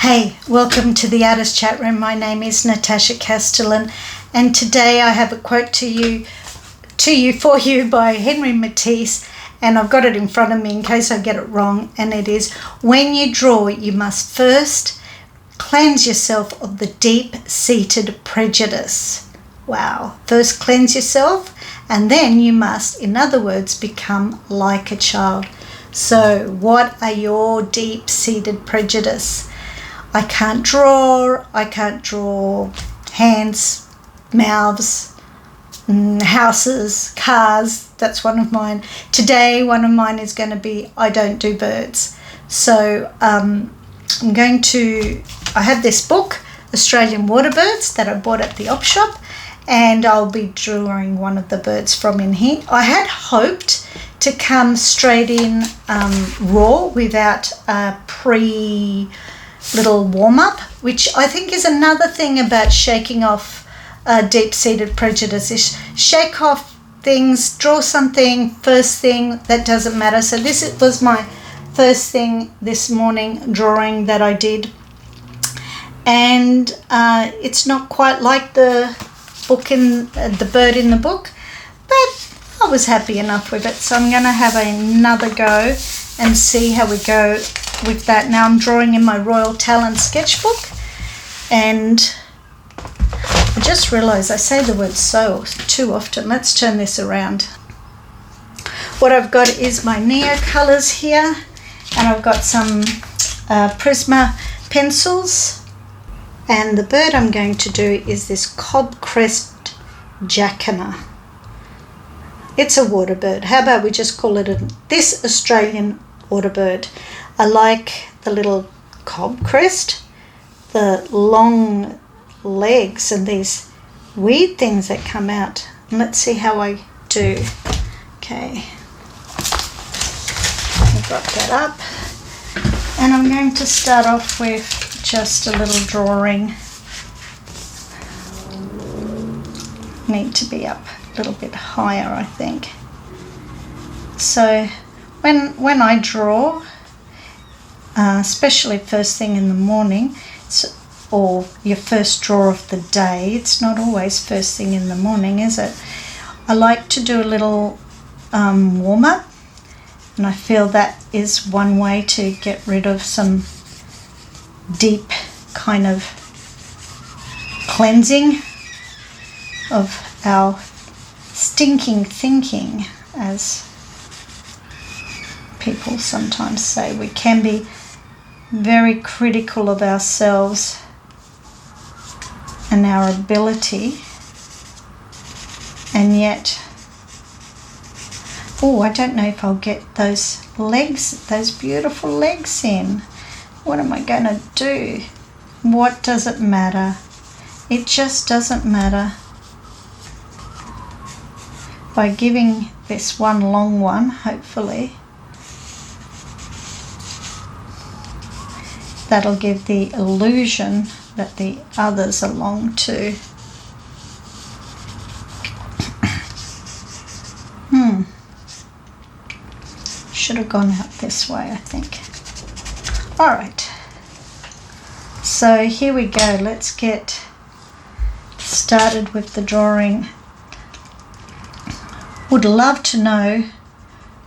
Hey, welcome to the Artist Chat Room. My name is Natasha Castellan, and today I have a quote for you by Henri Matisse, and I've got it in front of me in case I get it wrong, and it is, when you draw, you must first cleanse yourself of the deep-seated prejudice. Wow. First cleanse yourself, and then you must, in other words, become like a child. So what are your deep-seated prejudice? I can't draw hands, mouths, houses, cars. That's one of mine. Today, one of mine is going to be, I don't do birds. So I have this book, Australian Water Birds, that I bought at the op shop, and I'll be drawing one of the birds from in here. I had hoped to come straight in raw without a little warm-up, which I think is another thing about shaking off deep-seated prejudice, is shake off things, draw something, first thing, that doesn't matter. So this was my first thing this morning, drawing that I did, and it's not quite like the book the bird in the book, but I was happy enough with it, so I'm going to have another go and see how we go with that. Now I'm drawing in my Royal Talent sketchbook, and I just realised I say the word so too often. Let's turn this around. What I've got is my Neo colours here, and I've got some Prisma pencils, and the bird I'm going to do is this cobcrest jacana. It's a water bird. How about we just call it this Australian water bird? I like the little cobcrest, the long legs, and these weird things that come out. And let's see how I do. Okay, I've got that up, and I'm going to start off with just a little drawing. Need to be up a little bit higher, I think. So when I draw, especially first thing in the morning, or your first draw of the day, it's not always first thing in the morning, is it? I like to do a little warm-up, and I feel that is one way to get rid of some deep kind of cleansing of our stinking thinking, as people sometimes say. We can be very critical of ourselves and our ability, and yet, I don't know if I'll get those legs, those beautiful legs in. What am I going to do? What does it matter? It just doesn't matter. By giving this one long one, hopefully, that'll give the illusion that the others are long too. Should have gone out this way, I think. All right. So here we go. Let's get started with the drawing. Would love to know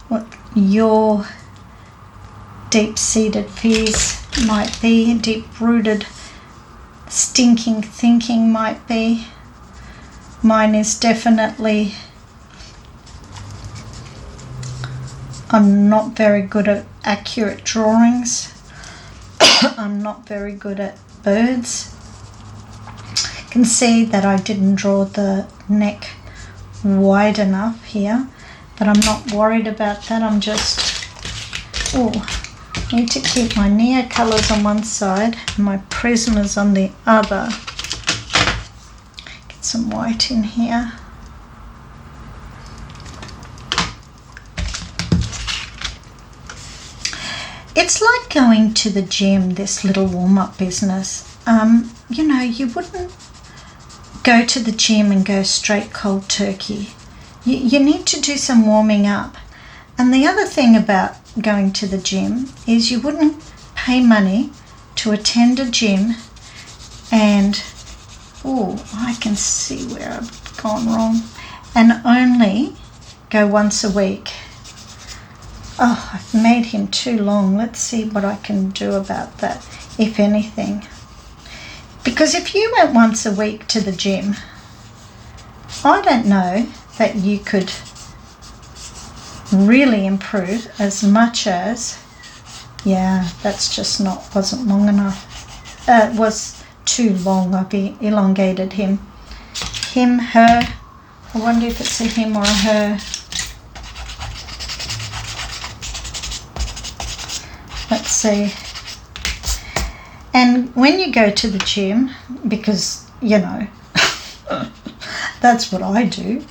what your deep-seated fears might be, deep-rooted stinking thinking might be. Mine is definitely, I'm not very good at accurate drawings. I'm not very good at birds. You can see that I didn't draw the neck wide enough here, but I'm not worried about that. I'm just, need to keep my Neo colours on one side and my Prismas on the other. Get some white in here. It's like going to the gym, this little warm-up business. You wouldn't go to the gym and go straight cold turkey. You need to do some warming up. And the other thing about going to the gym is you wouldn't pay money to to attend a gym and, I can see where I've gone wrong, and only go once a week. I've made him too long. Let's see what I can do about that, if anything. Because if you went once a week to the gym, I don't know that you could really improve as much as, that's just wasn't long enough. It was too long. I've elongated him. Him, her. I wonder if it's a him or a her. Let's see. And when you go to the gym, because, that's what I do,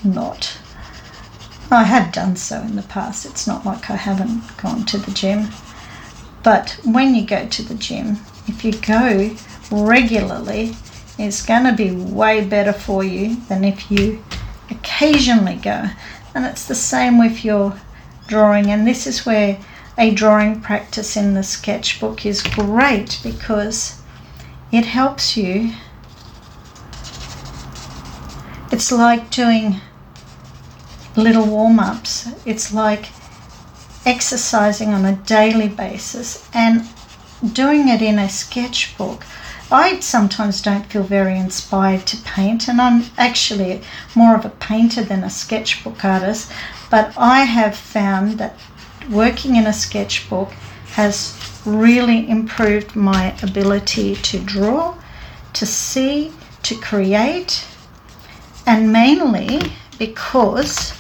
I have done so in the past. It's not like I haven't gone to the gym. But when you go to the gym, if you go regularly, it's going to be way better for you than if you occasionally go. And it's the same with your drawing. And this is where a drawing practice in the sketchbook is great, because it helps you. It's like doing little warm-ups. It's like exercising on a daily basis, and doing it in a sketchbook. I sometimes don't feel very inspired to paint, and I'm actually more of a painter than a sketchbook artist, but I have found that working in a sketchbook has really improved my ability to draw, to see, to create, and mainly because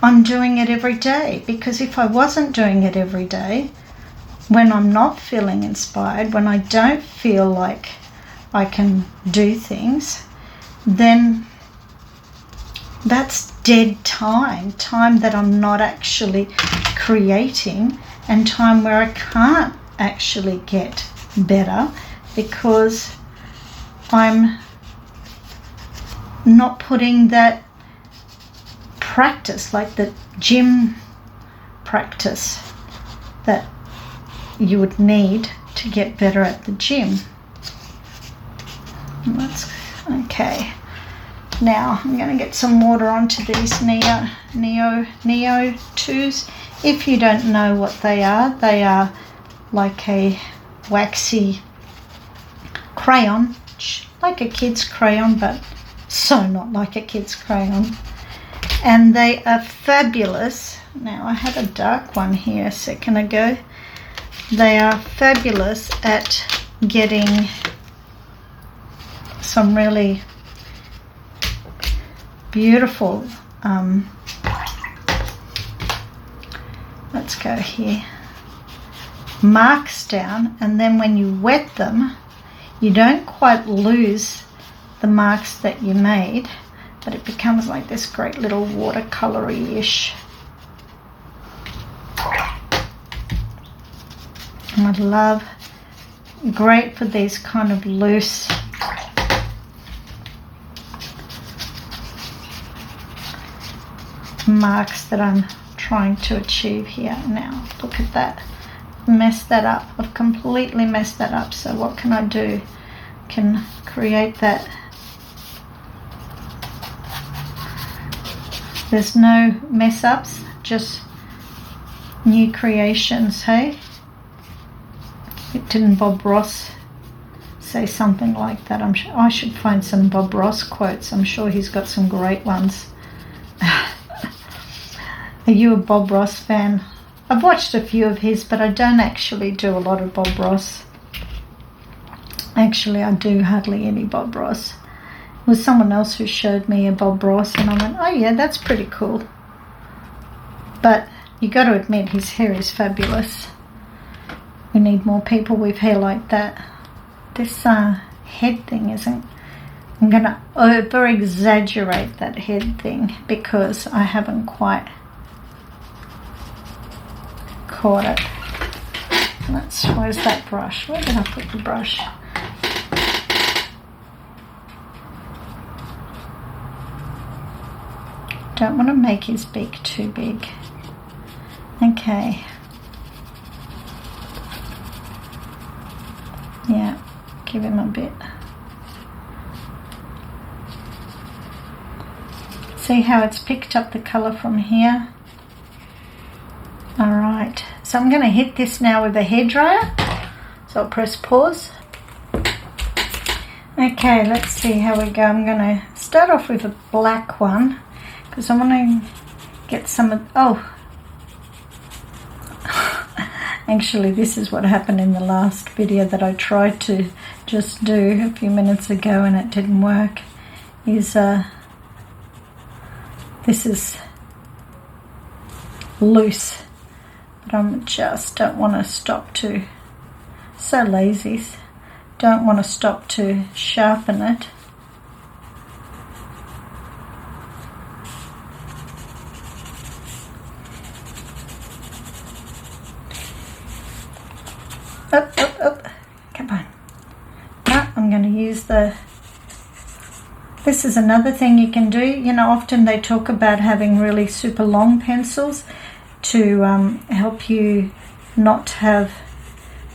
I'm doing it every day. Because if I wasn't doing it every day, when I'm not feeling inspired, when I don't feel like I can do things, then that's dead time that I'm not actually creating, and time where I can't actually get better because I'm not putting that practice, like the gym practice that you would need to get better at the gym. That's okay. Now I'm going to get some water onto these Neo 2s. If you don't know what they are like a waxy crayon, like a kid's crayon, but so not like a kid's crayon. And they are fabulous. Now I had a dark one here a second ago. They are fabulous at getting some really beautiful, let's go here, marks down, and then when you wet them, you don't quite lose the marks that you made, but it becomes like this great little watercolory-ish. And I love, great for these kind of loose marks that I'm trying to achieve here. Now look at that, messed that up. I've completely messed that up. So what can I do? Can create that. There's no mess ups, just new creations. Hey, didn't Bob Ross say something like that? I should find some Bob Ross quotes. I'm sure he's got some great ones. Are you a Bob Ross fan? I've watched a few of his, but I don't actually do a lot of Bob Ross. Actually, I do hardly any Bob Ross. It was someone else who showed me a Bob Ross, and I went, oh yeah, that's pretty cool. But you got to admit, his hair is fabulous. We need more people with hair like that. This head thing isn't... I'm going to over-exaggerate that head thing because I haven't quite caught it. Where's that brush? Where did I put the brush? Don't want to make his beak too big. Okay. Yeah, give him a bit. See how it's picked up the colour from here? Alright, so I'm going to hit this now with a hairdryer. So I'll press pause. Okay, let's see how we go. I'm going to start off with a black one because I want to get some of... Oh! Actually, this is what happened in the last video that I tried to just do a few minutes ago and it didn't work. Is this is loose, but I just don't want to stop to... So lazy. Don't want to stop to sharpen it. Up. Come on. Now I'm going to use the... This is another thing you can do. You know, often they talk about having really super long pencils to help you not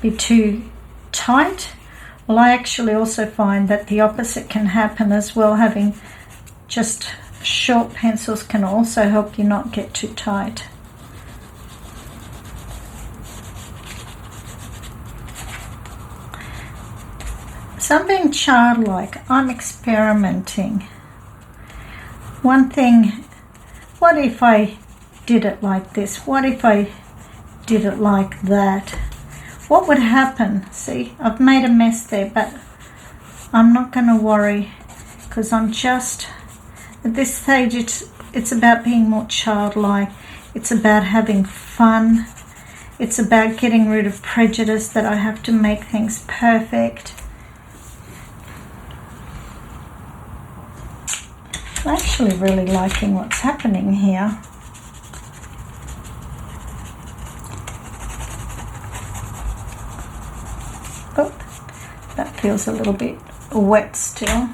be too tight. Well, I actually also find that the opposite can happen as well. Having just short pencils can also help you not get too tight. So I'm being childlike. I'm experimenting. One thing, what if I did it like this? What if I did it like that? What would happen? See, I've made a mess there, but I'm not going to worry because I'm just, at this stage, it's about being more childlike. It's about having fun. It's about getting rid of prejudice that I have to make things perfect. I'm actually really liking what's happening here. Oh, that feels a little bit wet still.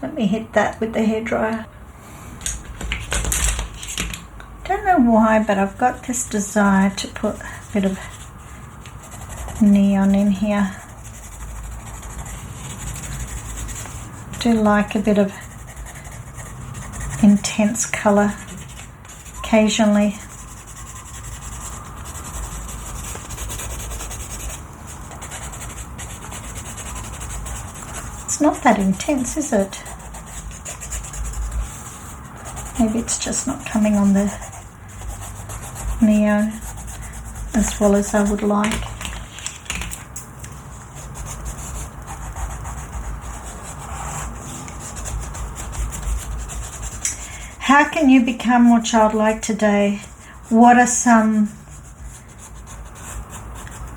Let me hit that with the hairdryer. Don't know why, but I've got this desire to put a bit of neon in here. I do like a bit of intense colour occasionally. It's not that intense, is it? Maybe it's just not coming on the neo as well as I would like. How can you become more childlike today? What are some,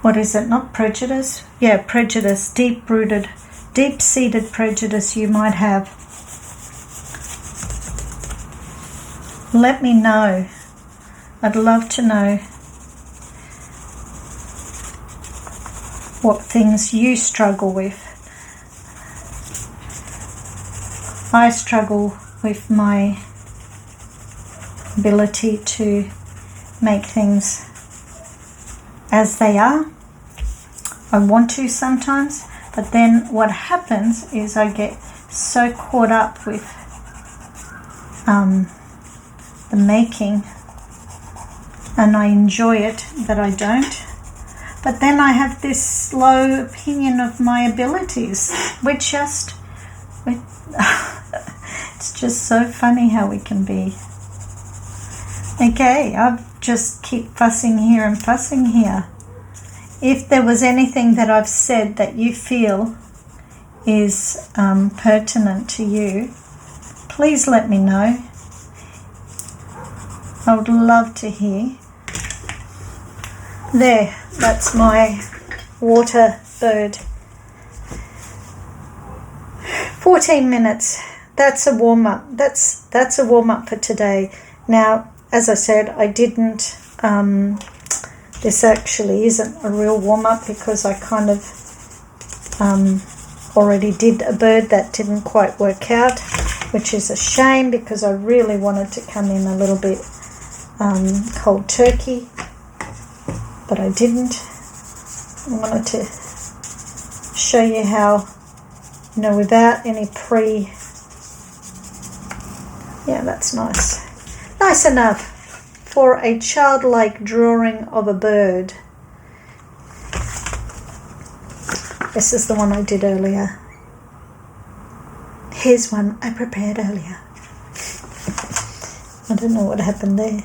what is it, not prejudice? Yeah, prejudice, deep-rooted, deep-seated prejudice you might have. Let me know. I'd love to know what things you struggle with. I struggle with my ability to make things as they are. I want to sometimes, but then what happens is I get so caught up with the making and I enjoy it that I don't. But then I have this low opinion of my abilities. It's just so funny how we can be. Okay, I'll just keep fussing here and fussing here. If there was anything that I've said that you feel is pertinent to you, please let me know. I would love to hear. There, that's my water bird. 14 minutes. That's a warm-up. That's a warm-up for today. Now, as I said, I didn't, this actually isn't a real warm-up because I kind of already did a bird that didn't quite work out, which is a shame because I really wanted to come in a little bit cold turkey, but I didn't. I wanted to show you how, without any yeah, that's nice. Nice enough for a childlike drawing of a bird. This is the one I did earlier. Here's one I prepared earlier. I don't know what happened there.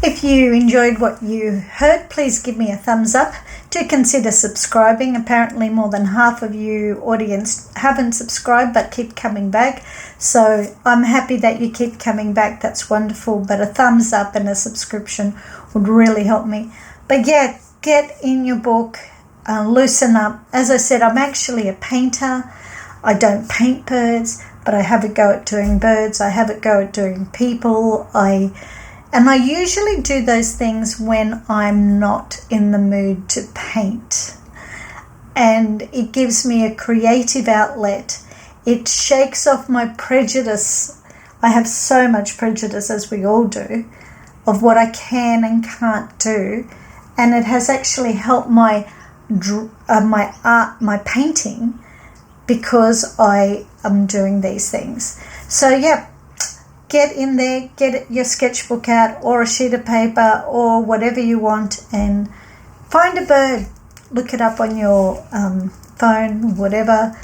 If you enjoyed what you heard, please give me a thumbs up. Do consider subscribing. Apparently more than half of you audience haven't subscribed but keep coming back. So I'm happy that you keep coming back. That's wonderful. But a thumbs up and a subscription would really help me. But yeah, get in your book, loosen up. As I said, I'm actually a painter. I don't paint birds, but I have a go at doing birds. I have a go at doing people. And I usually do those things when I'm not in the mood to paint. And it gives me a creative outlet. It shakes off my prejudice. I have so much prejudice, as we all do, of what I can and can't do. And it has actually helped my art, my painting, because I am doing these things. So yeah, get in there, get your sketchbook out or a sheet of paper or whatever you want and find a bird. Look it up on your phone, whatever,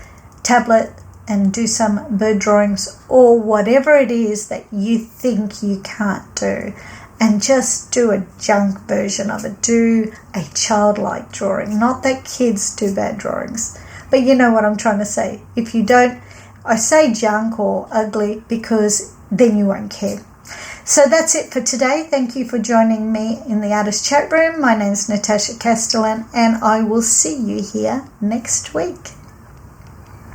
tablet, and do some bird drawings or whatever it is that you think you can't do. And just do a junk version of it. Do a childlike drawing. Not that kids do bad drawings. But you know what I'm trying to say. If you don't, I say junk or ugly because then you won't care. So that's it for today. Thank you for joining me in the Artist Chat Room. My name's Natasha Castellan and I will see you here next week.